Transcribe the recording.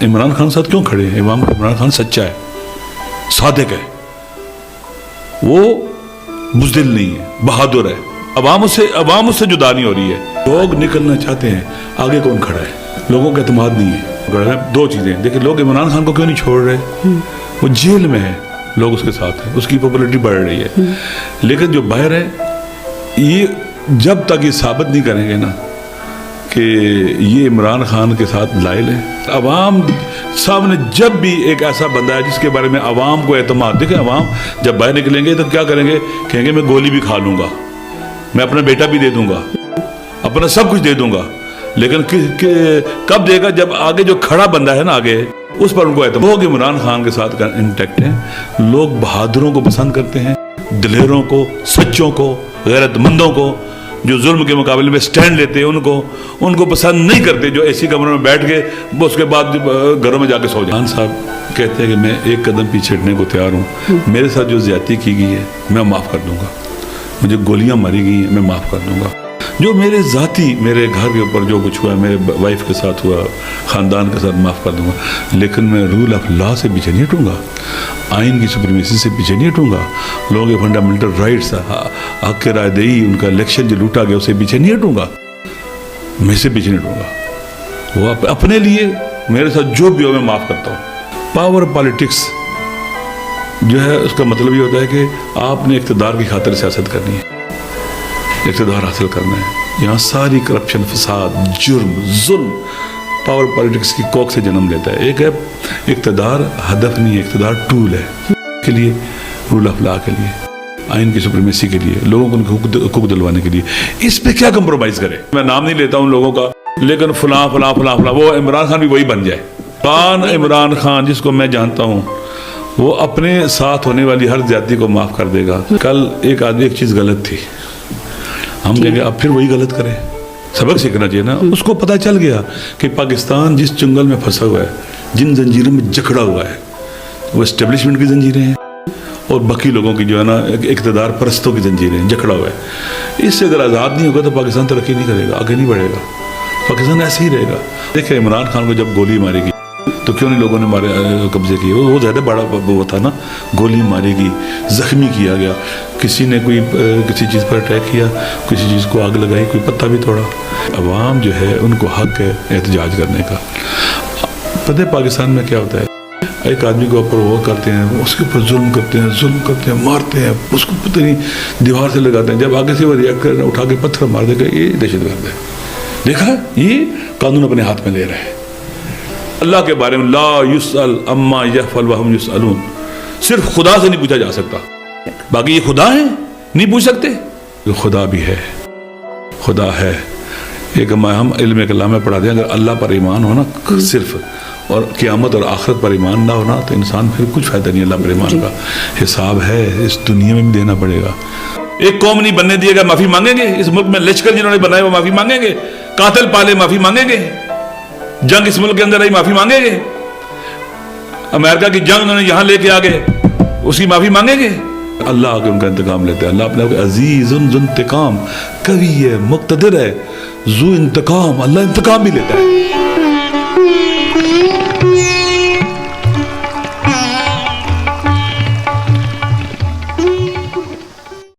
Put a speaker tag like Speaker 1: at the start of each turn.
Speaker 1: عمران خان کے ساتھ کیوں کھڑے ہیں؟ عمران خان سچا ہے، صادق ہے، وہ بزدل نہیں ہے، بہادر ہے، عوام اس سے جدا نہیں ہو رہی ہے۔ لوگ نکلنا چاہتے ہیں، آگے کون کھڑا ہے؟ لوگوں کا اعتماد نہیں ہے۔ دو چیزیں دیکھیں، لوگ عمران خان کو کیوں نہیں چھوڑ رہے؟ وہ جیل میں ہے، لوگ اس کے ساتھ ہیں، اس کی پاپولیٹی بڑھ رہی ہے، لیکن جو باہر ہے یہ جب تک یہ ثابت نہیں کریں گے نا کہ یہ عمران خان کے ساتھ لائل ہے، عوام سامنے جب بھی ایک ایسا بندہ ہے جس کے بارے میں عوام کو اعتماد، دیکھیں عوام جب باہر نکلیں گے تو کیا کریں گے؟ کہیں گے میں گولی بھی کھا لوں گا، میں اپنا بیٹا بھی دے دوں گا، اپنا سب کچھ دے دوں گا، لیکن کب دے گا؟ جب آگے جو کھڑا بندہ ہے نا آگے، اس پر ان کو اعتماد۔ لوگ عمران خان کے ساتھ انٹیکٹ ہیں، لوگ بہادروں کو پسند کرتے ہیں، دلیروں کو، سچوں کو، غیرت مندوں کو، جو ظلم کے مقابلے میں سٹینڈ لیتے ہیں ان کو پسند نہیں کرتے، جو ایسی کمروں میں بیٹھ کے اس کے بعد گھروں میں جا کے سو جائیں۔ خان صاحب کہتے ہیں کہ میں ایک قدم پیچھے ہٹنے کو تیار ہوں، میرے ساتھ جو زیادتی کی گئی ہے میں معاف کر دوں گا، مجھے گولیاں ماری گئی ہیں میں معاف کر دوں گا، جو میرے ذاتی میرے گھر کے اوپر جو کچھ ہوا ہے، میرے وائف کے ساتھ ہوا، خاندان کے ساتھ معاف کر دوں گا، لیکن میں رول آف لا سے پیچھے نہیں ہٹوں گا، آئین کی سپریمیسی سے پیچھے نہیں ہٹوں گا، لوگوں کے فنڈامنٹل رائٹس، حق کے رائے دہی، ان کا الیکشن جو لوٹا گیا اسے پیچھے نہیں ہٹوں گا، میں سے پیچھے نہیں ہٹوں گا۔ وہ اپنے لیے میرے ساتھ جو بھی ہو میں معاف کرتا ہوں۔ پاور پالیٹکس جو ہے اس کا مطلب یہ ہوتا ہے کہ آپ نے اقتدار کی خاطر سیاست کرنی ہے، اقتدار حاصل کرنا ہے۔ یہاں ساری کرپشن، فساد، جرم، ظلم پاور پالیٹکس کی کوکھ سے جنم لیتا ہے۔ ایک ہے اقتدار ہدف نہیں ہے، اقتدار ٹول ہے کے لیے، رول آف لا کے لیے، آئین کی سپریمیسی کے لیے، لوگوں کو ان کے حقوق دلوانے کے لیے۔ اس پہ کیا کمپرومائز کرے؟ میں نام نہیں لیتا ہوں لوگوں کا، لیکن فلاں فلاں فلاں فلاں، وہ عمران خان بھی وہی بن جائے۔ عمران خان جس کو میں جانتا ہوں وہ اپنے ساتھ ہونے والی ہر زیادتی کو معاف کر دے گا۔ کل ایک آدمی ایک چیز غلط تھی، ہم کہیں گے اب پھر وہی غلط کریں، سبق سیکھنا چاہیے نا۔ اس کو پتہ چل گیا کہ پاکستان جس چنگل میں پھنسا ہوا ہے، جن زنجیروں میں جکڑا ہوا ہے، وہ اسٹیبلشمنٹ کی زنجیریں ہیں اور باقی لوگوں کی جو ہے نا اقتدار پرستوں کی زنجیریں ہیں، جکڑا ہوا ہے۔ اس سے اگر آزاد نہیں ہوگا تو پاکستان ترقی نہیں کرے گا، آگے نہیں بڑھے گا، پاکستان ایسے ہی رہے گا۔ دیکھیں عمران خان کو جب گولی ماری گئی تو کیوں نہیں لوگوں نے قبضے کیے؟ وہ زیادہ بڑا وہ تھا نا، گولی ماری گئی، زخمی کیا گیا، کسی نے کوئی کسی چیز پر اٹیک کیا، کسی چیز کو آگ لگائی، کوئی پتہ بھی توڑا۔ عوام جو ہے ان کو حق ہے احتجاج کرنے کا۔ پتہ پاکستان میں کیا ہوتا ہے؟ ایک آدمی کو اوپر وہ کرتے ہیں، اس کے اوپر ظلم کرتے ہیں، مارتے ہیں، اس کو پتہ نہیں دیوار سے لگاتے ہیں، جب آگے سے وہ ریئیکٹ کرنا اٹھا کے پتھر مار دے گا، یہ دہشت گرد ہے۔ دیکھا، یہ قانون اپنے ہاتھ میں لے رہے ہیں۔ اللہ کے بارے میں لا یسأل اما یفعل وہم یسألون، صرف خدا سے نہیں پوچھا جا سکتا، باقی یہ خدا ہیں نہیں پوچھ سکتے۔ خدا بھی ہے، خدا ہے۔ ایک ہم علم کلام میں پڑھا دیں، اگر اللہ پر ایمان ہونا صرف، اور قیامت اور آخرت پر ایمان نہ ہونا تو انسان پھر کچھ فائدہ نہیں۔ اللہ پر ایمان کا حساب ہے، اس دنیا میں بھی دینا پڑے گا۔ ایک قوم نہیں بننے دیے گا، معافی مانگیں گے؟ اس ملک میں لشکر جنہوں نے بنائے وہ معافی مانگیں گے؟ قاتل پالے معافی مانگیں گے؟ جنگ اس ملک کے اندر آئی معافی مانگیں گے؟ امریکہ کی جنگ انہوں نے یہاں لے کے آگے، اس کی معافی مانگیں گے؟ اللہ آگے ان کا انتقام لیتا ہے۔ اللہ اپنے آپ کو عزیز ذو انتقام، قوی ہے، مقتدر ہے، ذو انتقام، اللہ انتقام بھی لیتا ہے۔